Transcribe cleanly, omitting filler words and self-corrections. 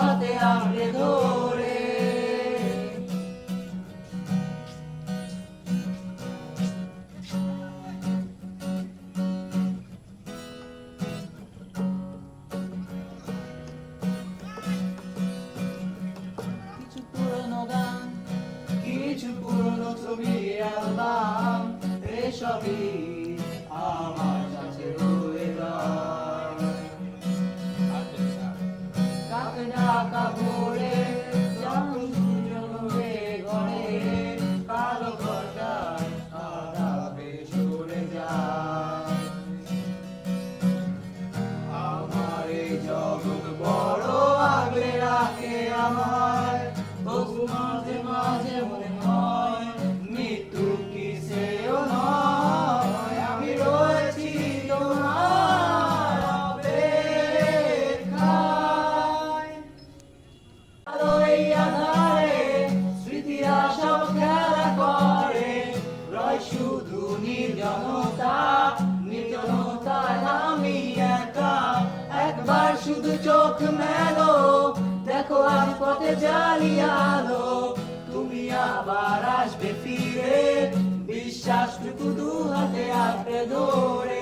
হাতে আঁকড়ে ধরে। কিছু পুরনো গান, কিছু পুরনো ছবির অ্যালবাম, এসবই আমার কাছে রয়ে যায়। কাকে ডাকা ভোরে যখন সূর্য ডুবে ঘরে, কালো ঘরটায় সাদা বেশ উড়ে যায়। আমার এই জগৎ বড় আগলে রাখে আমায়, তবু মাঝে মাঝে মনে হয় মৃত্যু কি সেও নয়। আমি রয়েছি তোমার অপেক্ষায়। আলো এই আঁধারে স্মৃতিরা সব খেলা করে, রয় শুধু নির্জনতা, নির্জনতায় আমি একা। একবার শুধু চোখ মেলো, দেখো আজ পথে জ্বালিয়ে আলো। তুমি আবার আসবে ফিরে, বিশ্বাসটুকু দু হাতে আঁকড়ে ধরে।